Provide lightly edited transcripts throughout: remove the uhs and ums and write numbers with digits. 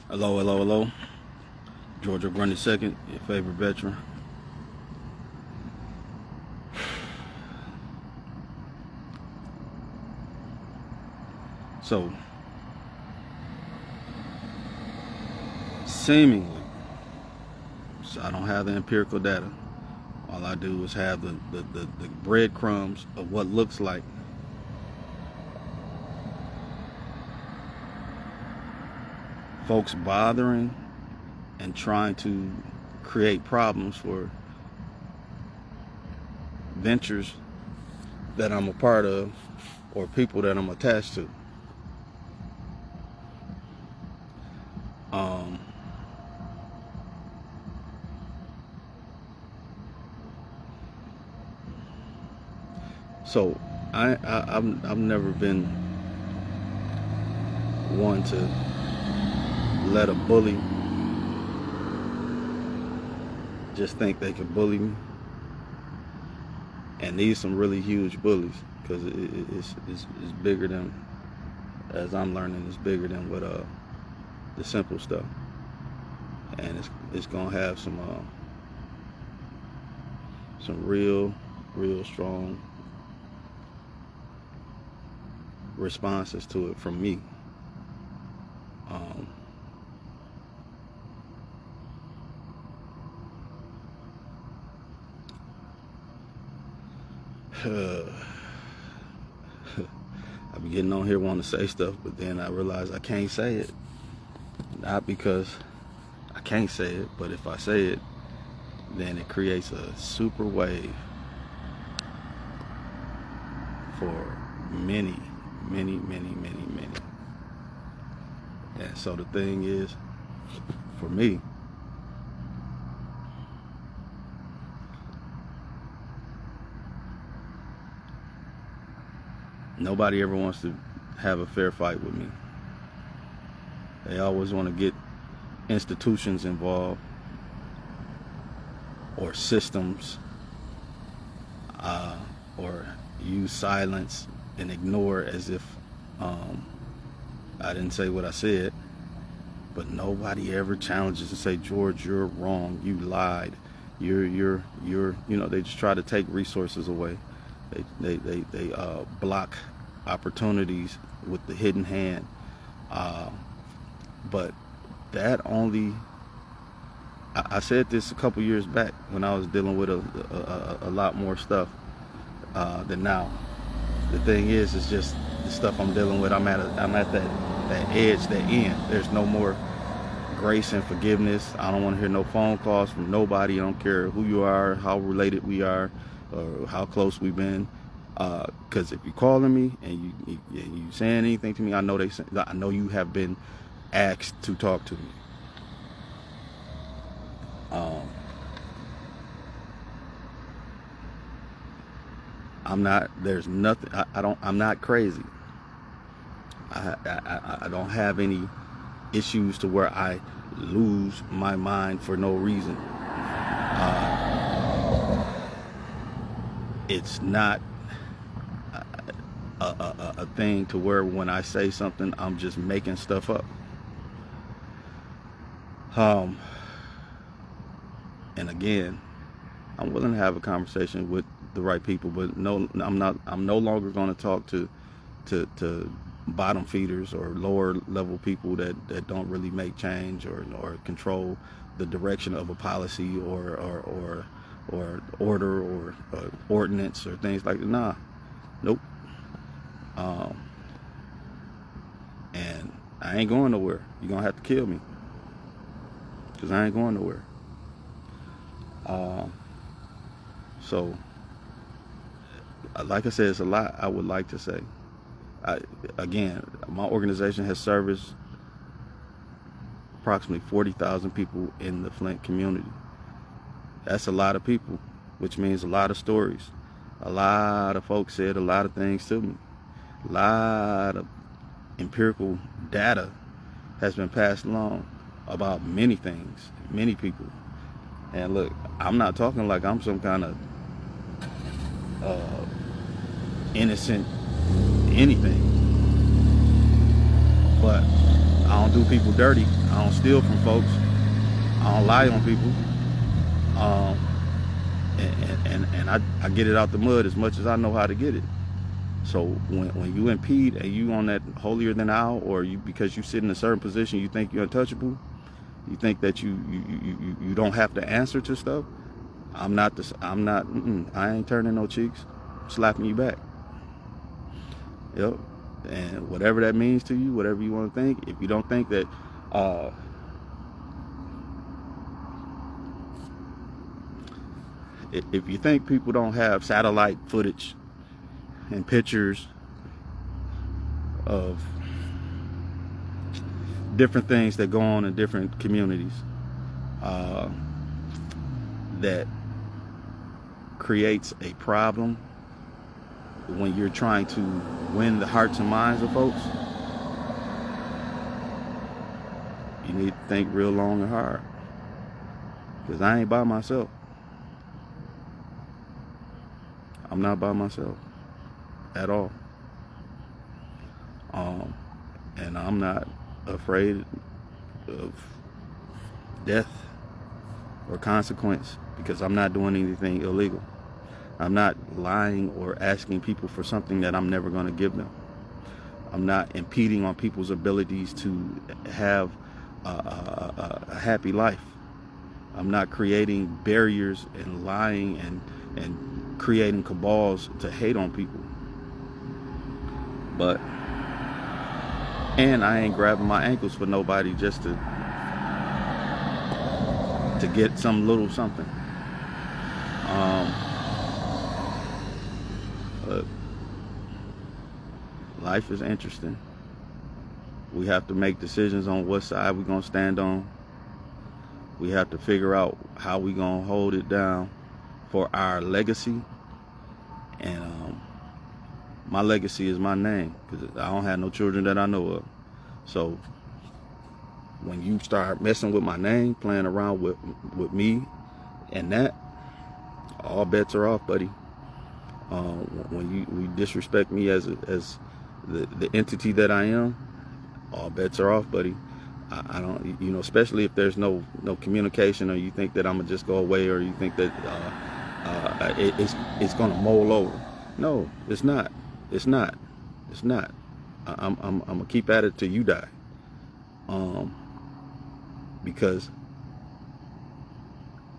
Hello, hello, hello. Georgia Grundy second, your favorite veteran. So, seemingly, I don't have the empirical data. All I do is have the breadcrumbs of what looks like folks bothering and trying to create problems for ventures that I'm a part of or people that I'm attached to. So I've never been one to let a bully just think they can bully me, and these some really huge bullies, because it's bigger than, as I'm learning, it's bigger than what the simple stuff, and it's gonna have some real strong responses to it from me. I be getting on here wanting to say stuff, but then I realize I can't say it. Not because I can't say it, but if I say it, then it creates a super wave for many. And so the thing is, for me, nobody ever wants to have a fair fight with me. They always want to get institutions involved or systems, or use silence and ignore as if I didn't say what I said. But nobody ever challenges and say, George, you're wrong, you lied, you're they just try to take resources away. They block opportunities with the hidden hand. But that only, I said this a couple years back when I was dealing with a lot more stuff than now. The thing is, it's just the stuff I'm dealing with. I'm at that edge, that end. There's no more grace and forgiveness. I don't want to hear no phone calls from nobody. I don't care who you are, how related we are, or how close we've been. Because if you're calling me and you saying anything to me, I know you have been asked to talk to me. I'm not. There's nothing. I'm not crazy. I don't have any issues to where I lose my mind for no reason. It's not a thing to where when I say something, I'm just making stuff up. And again, I'm willing to have a conversation with the right people, but no, I'm not. I'm no longer going to talk to bottom feeders or lower level people that don't really make change or control the direction of a policy or order or ordinance or things like that. Nah, nope. And I ain't going nowhere. You're gonna have to kill me, because I ain't going nowhere. So, like I said, it's a lot I would like to say. Again, my organization has serviced approximately 40,000 people in the Flint community. That's a lot of people, which means a lot of stories. A lot of folks said a lot of things to me. A lot of empirical data has been passed along about many things, many people. And look, I'm not talking like I'm some kind of innocent anything, but I don't do people dirty. I don't steal from folks. I don't lie on people. Um, and I get it out the mud as much as I know how to get it. So when you impede and you on that holier than thou, or you, because you sit in a certain position, you think you're untouchable, you think that you don't have to answer to stuff. I ain't turning no cheeks, I'm slapping you back. Yep. And whatever that means to you, whatever you want to think, if you don't think that if you think people don't have satellite footage and pictures of different things that go on in different communities, that creates a problem when you're trying to win the hearts and minds of folks, you need to think real long and hard, because I ain't by myself. I'm not by myself at all. And I'm not afraid of death or consequence, because I'm not doing anything illegal. I'm not lying or asking people for something that I'm never going to give them. I'm not impeding on people's abilities to have a happy life. I'm not creating barriers and lying and creating cabals to hate on people. And I ain't grabbing my ankles for nobody just to get some little something. But life is interesting. We have to make decisions on what side we're gonna stand on. We have to figure out how we're gonna hold it down for our legacy. And my legacy is my name, because I don't have no children that I know of. So when you start messing with my name, playing around with me and that, all bets are off, buddy. When you disrespect me as the entity that I am, all bets are off, buddy. I don't, especially if there's no communication, or you think that I'm gonna just go away, or you think that it's gonna mull over. No, it's not. It's not. I'm gonna keep at it till you die. Because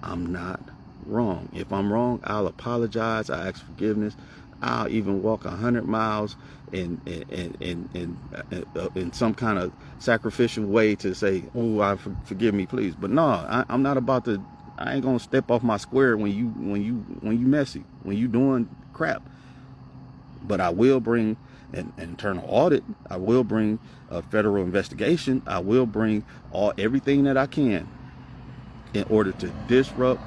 I'm not wrong. If I'm wrong, I'll apologize. I ask forgiveness. I'll even walk 100 miles in some kind of sacrificial way to say, "Oh, forgive me, please." But no, I'm not about to. I ain't gonna step off my square when you messy, when you doing crap. But I will bring an internal audit. I will bring a federal investigation. I will bring everything that I can in order to disrupt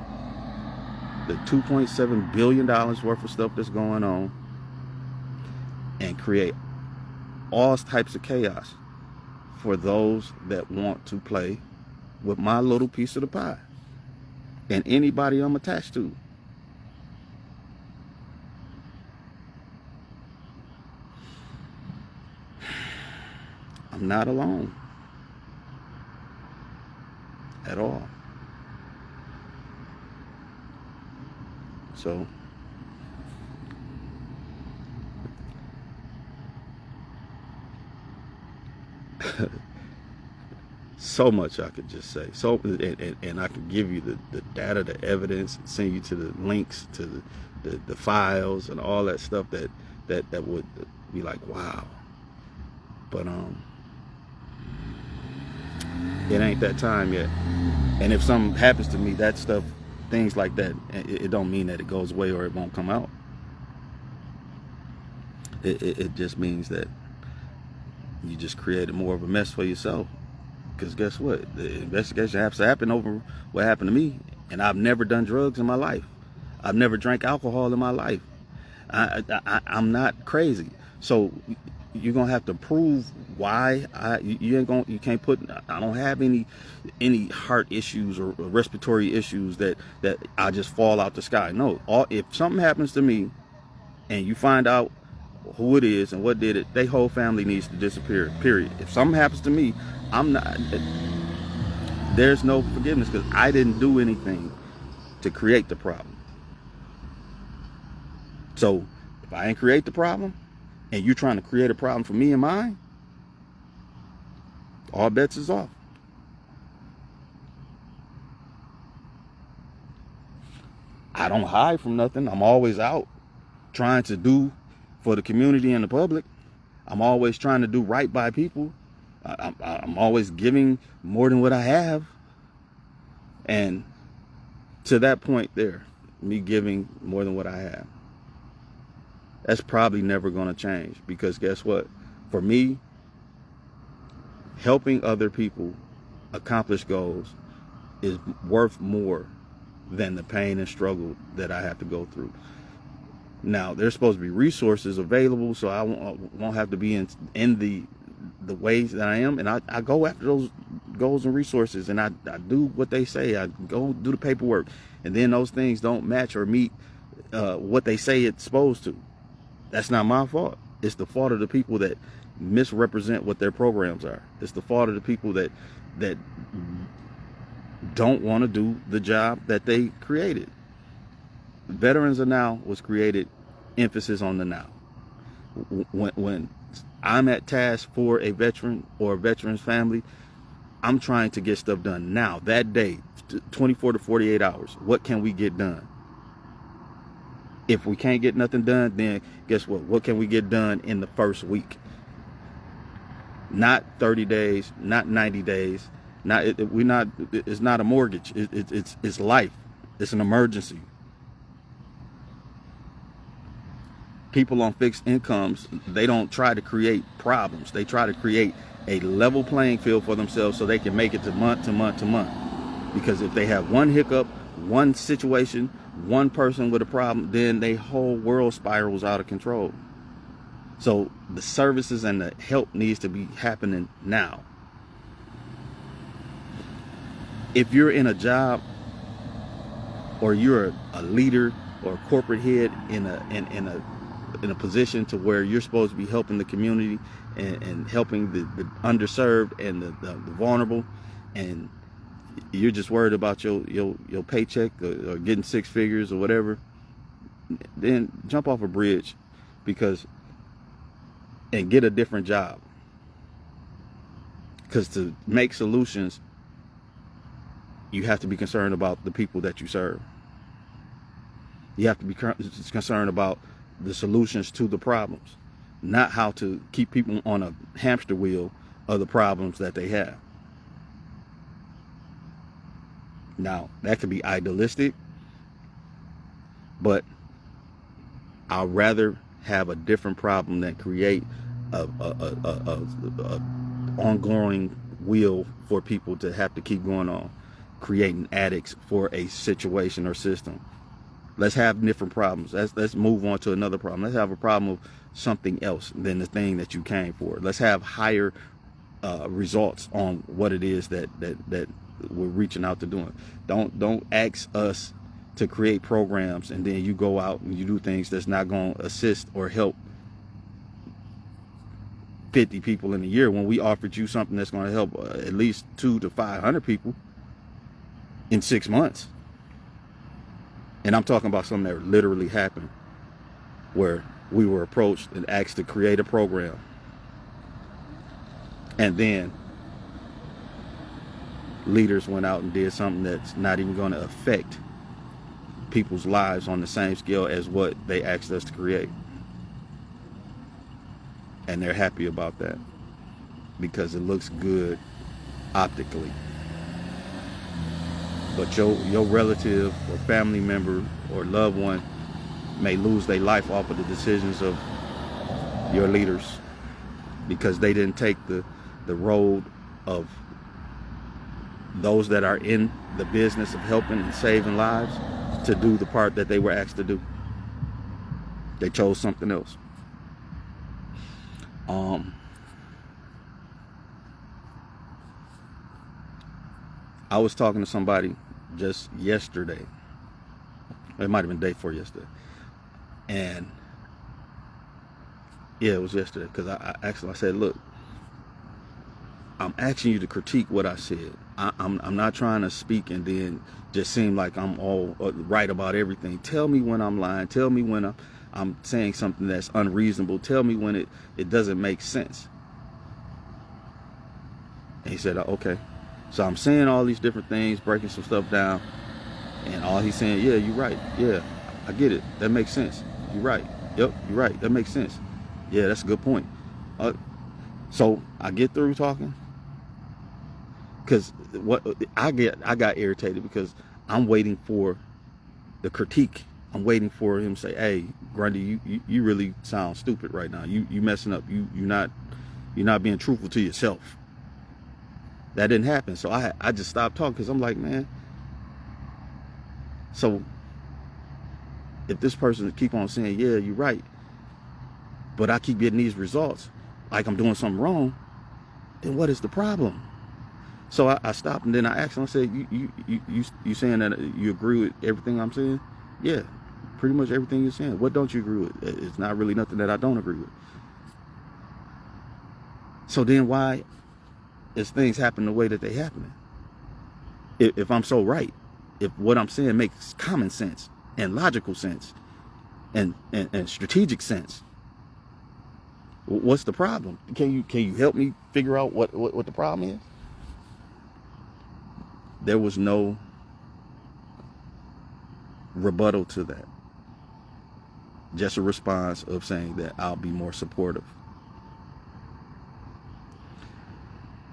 the $2.7 billion worth of stuff that's going on, and create all types of chaos for those that want to play with my little piece of the pie and anybody I'm attached to. I'm not alone at all. So so much I could just say. So and I could give you the data, the evidence, send you to the links to the files and all that stuff that would be like, wow. But it ain't that time yet. And if something happens to me, that stuff, things like that, it don't mean that it goes away or it won't come out. It just means that you just created more of a mess for yourself. Because guess what? The investigation has to happen over what happened to me. And I've never done drugs in my life. I've never drank alcohol in my life. I'm not crazy. So you're gonna have to prove why you can't put. I don't have any heart issues or respiratory issues that I just fall out the sky. No, if something happens to me and you find out who it is and what did it, their whole family needs to disappear, period. If something happens to me, I'm not, there's no forgiveness, because I didn't do anything to create the problem. So if I ain't create the problem and you're trying to create a problem for me and mine, all bets is off. I don't hide from nothing. I'm always out trying to do for the community and the public. I'm always trying to do right by people. I'm always giving more than what I have. And to that point there, me giving more than what I have, that's probably never going to change, because guess what? For me, helping other people accomplish goals is worth more than the pain and struggle that I have to go through. Now, there's supposed to be resources available, so I won't have to be in the ways that I am, and I go after those goals and resources, and I do what they say. I go do the paperwork, and then those things don't match or meet what they say it's supposed to. That's not my fault. It's the fault of the people that misrepresent what their programs are. It's the fault of the people that don't want to do the job that they created. Veterans Are Now was created, emphasis on the now. When I'm at task for a veteran or a veteran's family, I'm trying to get stuff done now, that day, 24 to 48 hours. What can we get done? If we can't get nothing done, then guess what? What can we get done in the first week? Not 30 days, not 90 days. It's not a mortgage. It's life. It's an emergency. People on fixed incomes, they don't try to create problems. They try to create a level playing field for themselves so they can make it to month to month to month. Because if they have one hiccup, one situation, one person with a problem, then their whole world spirals out of control. So the services and the help needs to be happening now. If you're in a job, or you're a leader or a corporate head in a position to where you're supposed to be helping the community and helping the underserved and the vulnerable, and you're just worried about your paycheck or getting six figures or whatever, then jump off a bridge and get a different job. Because to make solutions, you have to be concerned about the people that you serve. You have to be concerned about the solutions to the problems, not how to keep people on a hamster wheel of the problems that they have. Now, that could be idealistic, but I'd rather have a different problem than create a ongoing wheel for people to have to keep going on, creating addicts for a situation or system. Let's have different problems. Let's move on to another problem. Let's have a problem of something else than the thing that you came for. Let's have higher results on what it is that we're reaching out to doing. Don't ask us to create programs and then you go out and you do things that's not going to assist or help 50 people in a year, when we offered you something that's going to help at least 200 to 500 people in 6 months. And I'm talking about something that literally happened, where we were approached and asked to create a program, and then leaders went out and did something that's not even going to affect people's lives on the same scale as what they asked us to create. And they're happy about that because it looks good optically. But your relative or family member or loved one may lose their life off of the decisions of your leaders, because they didn't take the road of those that are in the business of helping and saving lives to do the part that they were asked to do. They chose something else. I was talking to somebody just yesterday. It might have been day before yesterday. And Yeah, it was yesterday, because I asked him, I said, look, I'm asking you to critique what I said. I'm not trying to speak and then just seem like I'm all right about everything. Tell me when I'm lying. Tell me when I'm saying something that's unreasonable. Tell me when it doesn't make sense. And he said, okay. So I'm saying all these different things, breaking some stuff down, and all he's saying, yeah, you're right. Yeah, I get it. That makes sense. You're right. Yep, you're right. That makes sense. Yeah, that's a good point. So I get through talking, because what I got irritated because I'm waiting for the critique. I'm waiting for him to say, hey, Grundy, you really sound stupid right now. You messing up. You're not being truthful to yourself. That didn't happen. So I just stopped talking, because I'm like, man, so if this person keep on saying, yeah, you're right, but I keep getting these results like I'm doing something wrong, then what is the problem? So I stopped, and then I asked him, I said, you saying that you agree with everything I'm saying? Yeah, pretty much everything you're saying. What don't you agree with? It's not really nothing that I don't agree with. So then why is things happen the way that they happen? If I'm so right, if what I'm saying makes common sense and logical sense and strategic sense, what's the problem? Can you help me figure out what the problem is? There was no rebuttal to that. Just a response of saying that I'll be more supportive.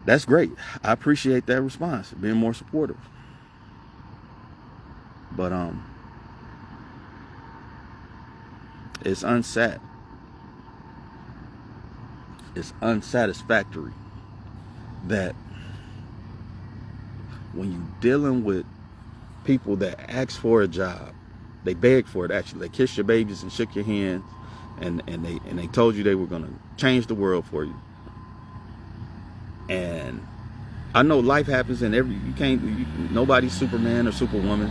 That's great. I appreciate that response, being more supportive. But it's unsatisfactory that when you're dealing with people that ask for a job, they beg for it. Actually, they kissed your babies and shook your hands, and they told you they were going to change the world for you. And I know life happens, and nobody's Superman or Superwoman,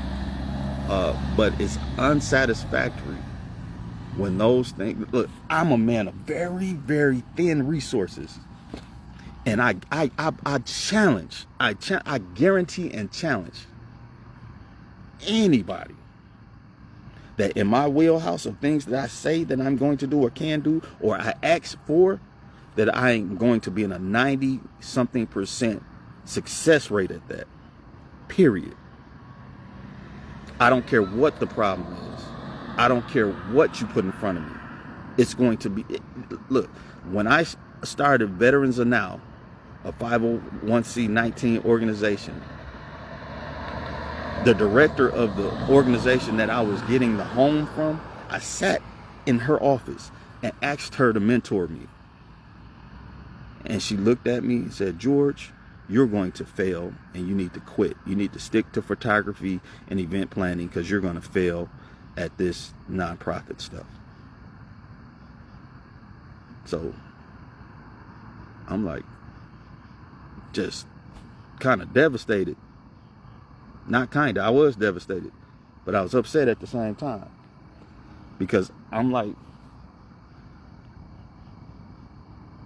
but it's unsatisfactory when those things. Look, I'm a man of very, very thin resources, and I guarantee and challenge anybody that in my wheelhouse of things that I say that I'm going to do or can do or I ask for, that I am going to be in a 90-something% success rate at that. Period. I don't care what the problem is. I don't care what you put in front of me. It's going to be. Look, when I started Veterans Are Now, a 501c19 organization, the director of the organization that I was getting the home from, I sat in her office and asked her to mentor me. And she looked at me and said, George, you're going to fail and you need to quit. You need to stick to photography and event planning, because you're going to fail at this nonprofit stuff. So I'm like, just kind of devastated. Not kind of, I was devastated, but I was upset at the same time, because I'm like,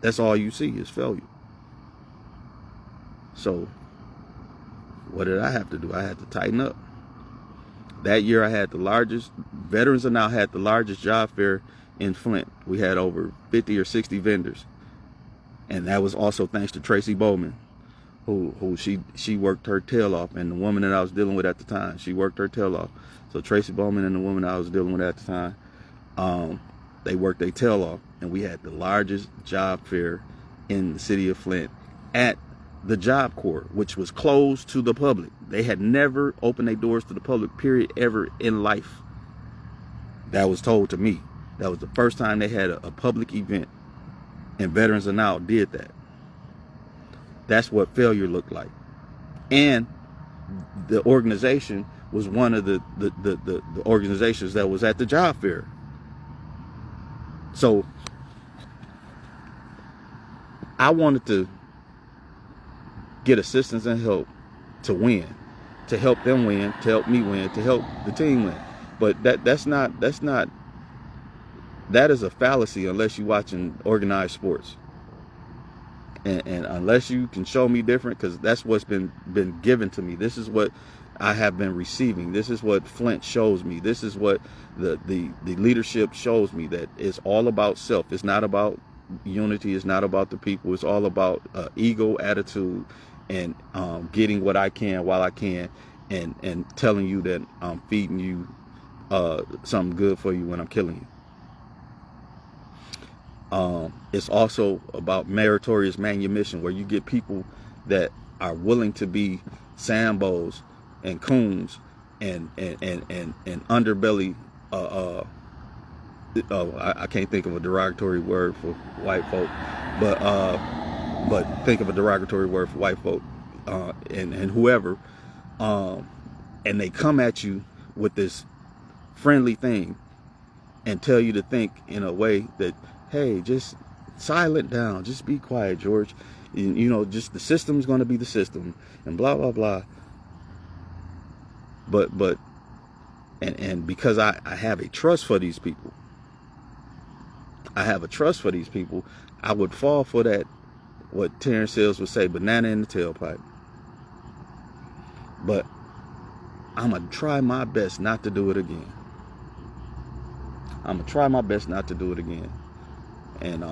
that's all you see is failure. So what did I have to do? I had to tighten up. That year I had the largest, Veterans Are Now had the largest job fair in Flint. We had over 50 or 60 vendors. And that was also thanks to Tracy Bowman, who she worked her tail off, and the woman that I was dealing with at the time, she worked her tail off. So Tracy Bowman and the woman I was dealing with at the time, they worked their tail off, and we had the largest job fair in the city of Flint at the Job Corps, which was closed to the public. They had never opened their doors to the public, period, ever in life. That was told to me. That was the first time they had a public event, and Veterans Are Now did that. That's what failure looked like. And the organization was one of the organizations that was at the job fair. So I wanted to get assistance and help to win, to help them win, to help me win, to help the team win. But that's not that is a fallacy unless you're watching organized sports. And unless you can show me different, because that's what's been given to me. This is what I have been receiving. This is what Flint shows me. This is what the leadership shows me, that it's all about self. It's not about unity. It's not about the people. It's all about ego, attitude, and getting what I can while I can, and telling you that I'm feeding you something good for you when I'm killing you. It's also about meritorious manumission, where you get people that are willing to be Sambos and coons and underbelly. I can't think of a derogatory word for white folk, but think of a derogatory word for white folk and whoever, and they come at you with this friendly thing and tell you to think in a way that, hey, just silent down, just be quiet, George. You know, just the system's going to be the system, and blah blah blah. But because I have a trust for these people, I would fall for that, what Terrence Sales would say, banana in the tailpipe. But I'm gonna try my best not to do it again. And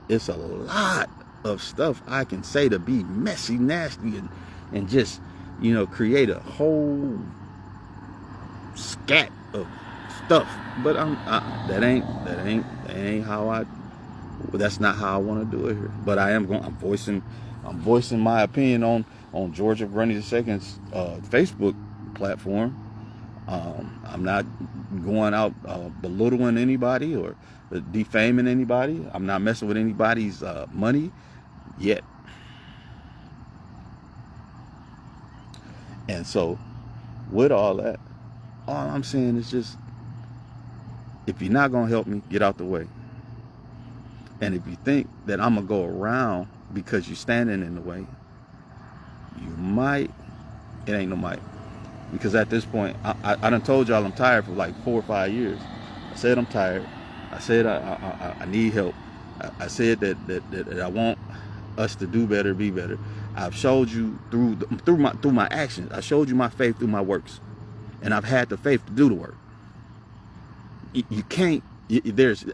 it's a lot of stuff I can say to be messy, nasty, and just, you know, create a whole scat of stuff. But that ain't how that's not how I want to do it here. But I'm voicing my opinion on George F. Grundy II's Facebook platform. I'm not going out belittling anybody or defaming anybody. I'm not messing with anybody's money yet. And so, with all that, all I'm saying is just, if you're not going to help me, get out the way. And if you think that I'm going to go around because you're standing in the way, you might. It ain't no might. Because at this point, I done told y'all I'm tired for like 4 or 5 years. I said I'm tired. I said I need help. I said that I want us to do better, be better. I've showed you through my actions. I showed you my faith through my works, and I've had the faith to do the work. You can't.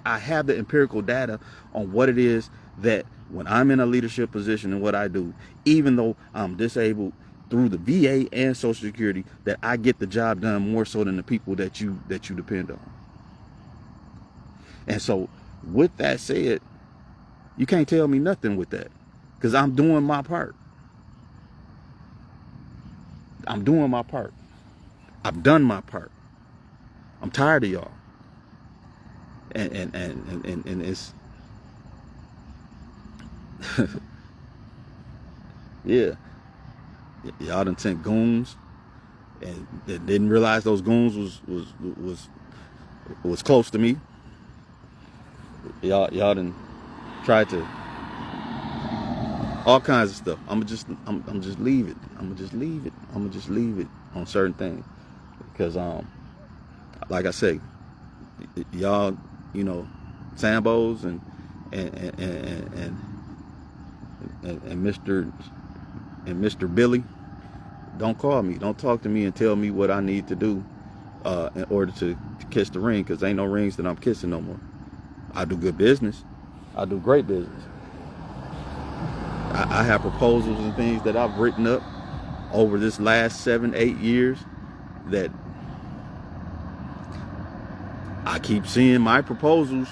I have the empirical data on what it is that when I'm in a leadership position and what I do, even though I'm disabled through the VA and Social Security, that I get the job done more so than the people that you depend on. And so, with that said, you can't tell me nothing with that, because I'm doing my part. I've done my part. I'm tired of y'all. And it's yeah. Y'all done sent goons, and didn't realize those goons was close to me. Y'all done tried to all kinds of stuff. I'm just leave it. I'm gonna just leave it on certain things, because like I say, y'all, you know, Sambos and Mr. Billy, don't call me. Don't talk to me and tell me what I need to do in order to kiss the ring, because ain't no rings that I'm kissing no more. I do good business. I do great business. I have proposals and things that I've written up over this last 7-8 years that I keep seeing my proposals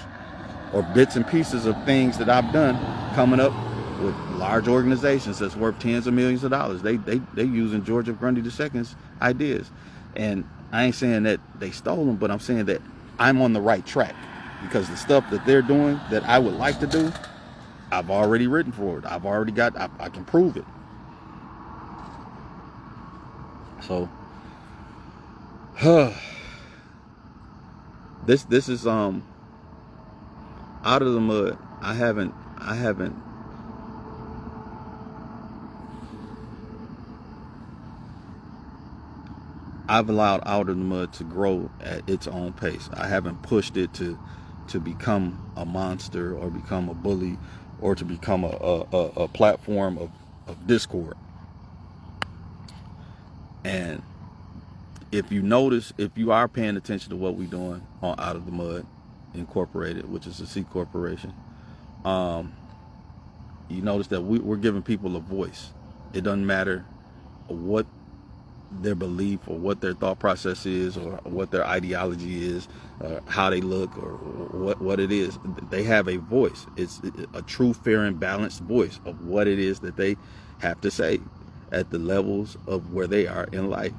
or bits and pieces of things that I've done coming up with large organizations that's worth tens of millions of dollars. They using George F. Grundy II's ideas. And I ain't saying that they stole them, but I'm saying that I'm on the right track, because the stuff that they're doing that I would like to do, I've already written for it. I've already got, I can prove it. So, this is out of the mud. I've allowed Out of the Mud to grow at its own pace. I haven't pushed it to to become a monster or become a bully or to become a platform of discord. And if you notice, if you are paying attention to what we're doing on Out of the Mud Incorporated, which is a C corporation, you notice that we're giving people a voice. It doesn't matter what their belief or what their thought process is or what their ideology is or how they look or what it is. They have a voice. It's a true, fair, and balanced voice of what it is that they have to say at the levels of where they are in life.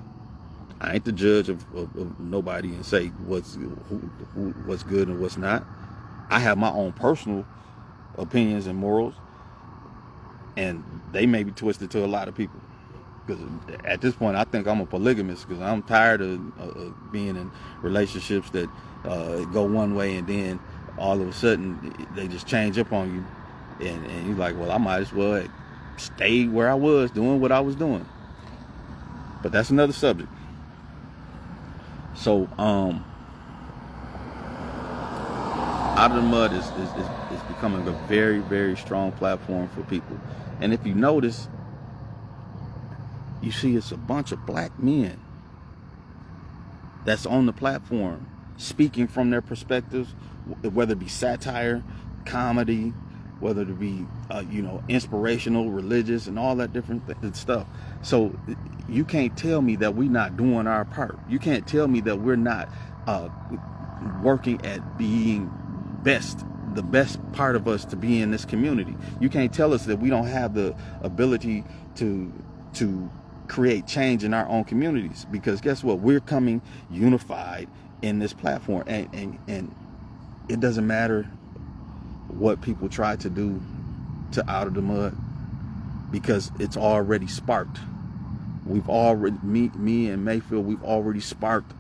I ain't the judge of nobody and say what's good and what's not. I have my own personal opinions and morals, and they may be twisted to a lot of people. Because at this point, I think I'm a polygamist because I'm tired of being in relationships that go one way and then all of a sudden they just change up on you, and you're like, well, I might as well stay where I was doing what I was doing. But that's another subject. So, Out of the Mud is becoming a very, very strong platform for people. And if you notice, you see it's a bunch of black men that's on the platform speaking from their perspectives, whether it be satire, comedy, whether it be inspirational, religious, and all that different stuff. So you can't tell me that we're not doing our part. You can't tell me that we're not working at being the best part of us to be in this community. You can't tell us that we don't have the ability to create change in our own communities, because guess what? We're coming unified in this platform, and it doesn't matter what people try to do to Out of the Mud, because it's already sparked. We've already, me and Mayfield, we've already sparked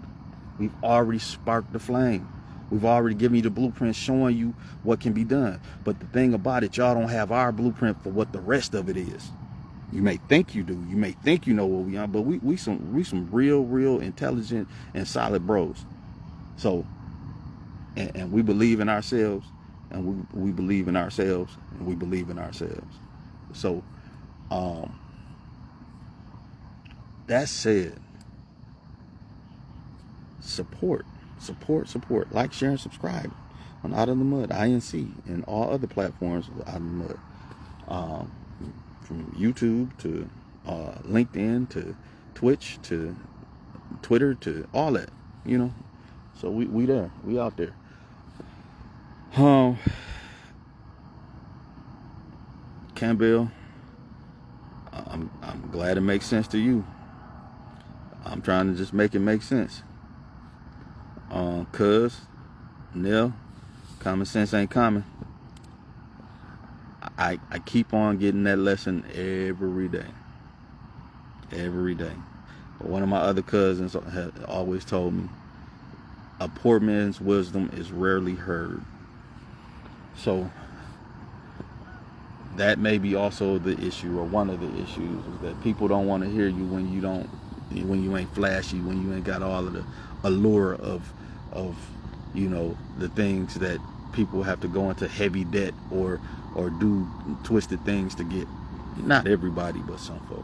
the flame. We've already given you the blueprint showing you what can be done. But the thing about it, y'all don't have our blueprint for what the rest of it is. You may think you do. You may think you know what we are, but we some real intelligent and solid bros. So, and we believe in ourselves, and we believe in ourselves, and we believe in ourselves. So, that said, support, like, share, and subscribe on Out of the Mud, INC, and all other platforms of Out of the Mud. From YouTube to LinkedIn to Twitch to Twitter to all that, So we there, we out there. Campbell, I'm glad it makes sense to you. I'm trying to just make it make sense. Cuz, Neil, common sense ain't common. I keep on getting that lesson every day. But one of my other cousins had always told me, a poor man's wisdom is rarely heard. So that may be also the issue, or one of the issues, is that people don't want to hear you when you ain't flashy, when you ain't got all of the allure of the things that people have to go into heavy debt or do twisted things to get. Not everybody, but some folk.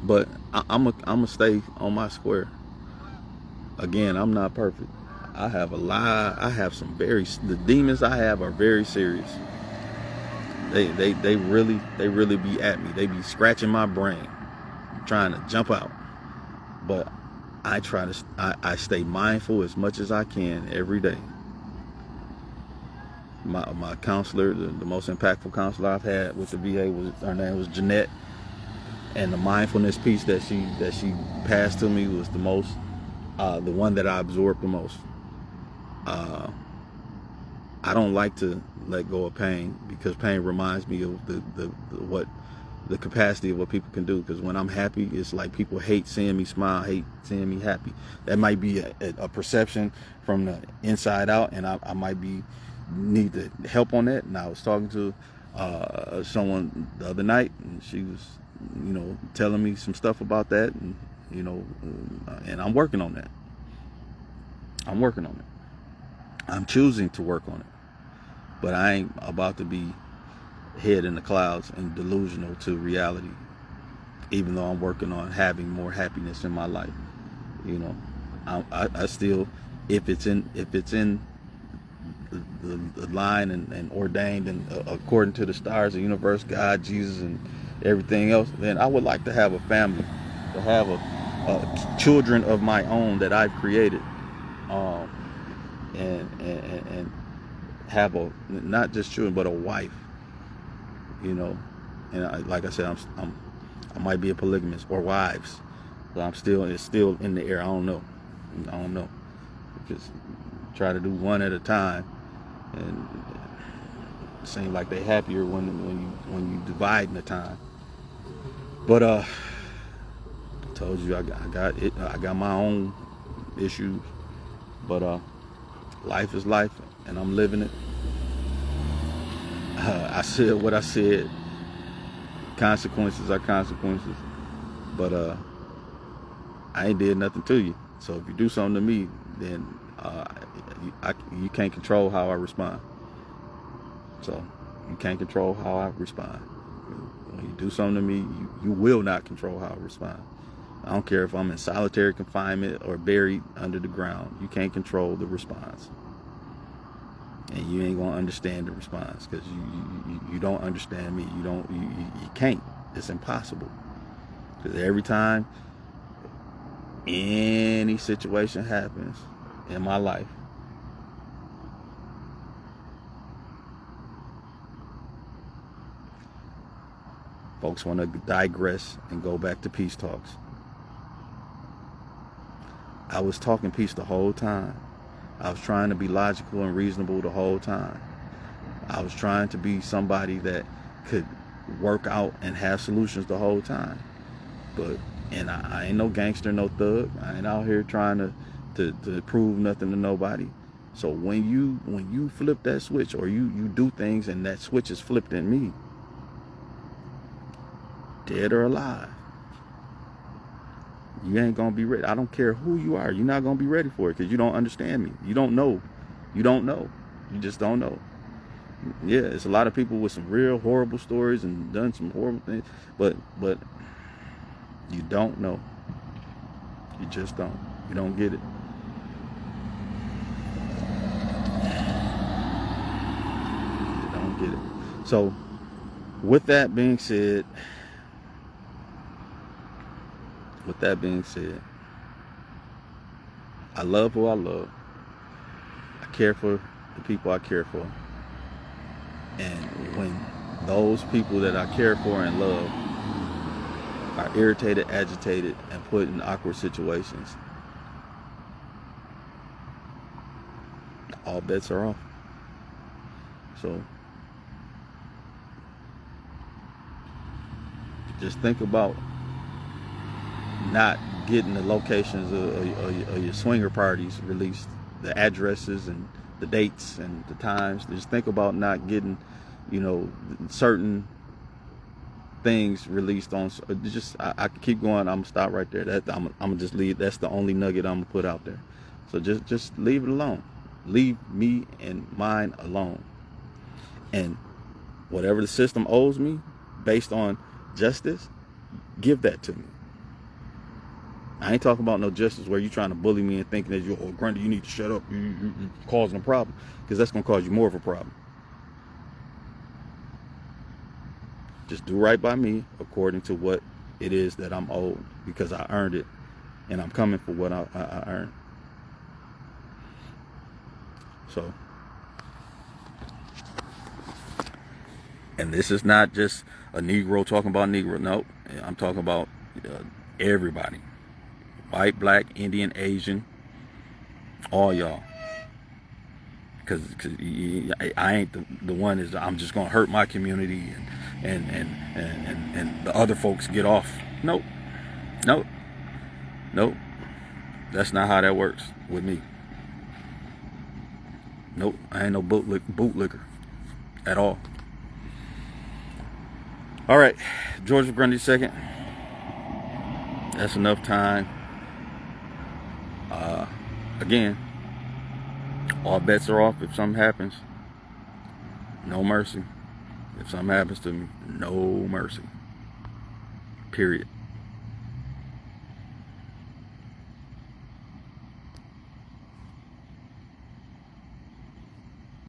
But I'm gonna stay on my square. Again, I'm not perfect. I have the demons I have are very serious. They really be at me. They be scratching my brain, trying to jump out. But I stay mindful as much as I can every day. My counselor, the most impactful counselor I've had with the VA, her name was Jeanette, and the mindfulness piece that she passed to me was the one that I absorbed the most. I don't like to let go of pain, because pain reminds me of the capacity of what people can do. Because when I'm happy, it's like people hate seeing me smile, hate seeing me happy. That might be a perception from the inside out, and I might need to help on that. And I was talking to someone the other night, and she was telling me some stuff about that, and and I'm working on that. I'm working on it. I'm choosing to work on it. But I ain't about to be head in the clouds and delusional to reality, even though I'm working on having more happiness in my life. You know, I still, if it's in the line and ordained and according to the stars, the universe, God, Jesus, and everything else, then I would like to have a family, to have children of my own that I've created, um, and have not just children but a wife. You know, and like I said, I might be a polygamist or wives, but it's still in the air. I don't know. Because try to do one at a time, and it seems like they happier when you divide in the time. But I told you I got my own issues, but life is life, and I'm living it. I said what I said. Consequences are consequences, but I ain't did nothing to you. So if you do something to me, then you can't control how I respond. So you can't control how I respond. When you do something to me, you will not control how I respond. I don't care if I'm in solitary confinement or buried under the ground. You can't control the response. And you ain't gonna understand the response, because you don't understand me. You can't. It's impossible. Because every time any situation happens in my life, folks want to digress and go back to peace talks. I was talking peace the whole time. I was trying to be logical and reasonable the whole time. I was trying to be somebody that could work out and have solutions the whole time. And I ain't no gangster, no thug. I ain't out here trying to prove nothing to nobody. So when you flip that switch, or you do things and that switch is flipped in me, dead or alive, you ain't gonna be ready. I don't care who you are. You're not gonna be ready for it, because you don't understand me. You don't know. You just don't know. Yeah, it's a lot of people with some real horrible stories and done some horrible things, but you don't know. You just don't. You don't get it. You don't get it. So with that being said, I love who I love. I care for the people I care for. And when those people that I care for and love are irritated, agitated, and put in awkward situations, all bets are off. So just think about not getting the locations of your swinger parties released, the addresses and the dates and the times. Just think about not getting, certain things released on. I keep going. I'm gonna stop right there. I'm gonna just leave. That's the only nugget I'm gonna put out there. So just leave it alone. Leave me and mine alone. And whatever the system owes me, based on justice, give that to me. I ain't talking about no justice where you trying to bully me and thinking that Grundy, you need to shut up. You're causing a problem, because that's gonna cause you more of a problem. Just do right by me according to what it is that I'm owed, because I earned it, and I'm coming for what I earned. So, and this is not just a Negro talking about Negro. No, I'm talking about everybody. White, black, Indian, Asian, all y'all. Because I ain't the one is I'm just gonna hurt my community and the other folks get off. Nope. That's not how that works with me. Nope. I ain't no bootlicker at all. All right, George Grundy II. That's enough time. Again, All bets are off. If something happens, no mercy. If something happens to me, no mercy. Period.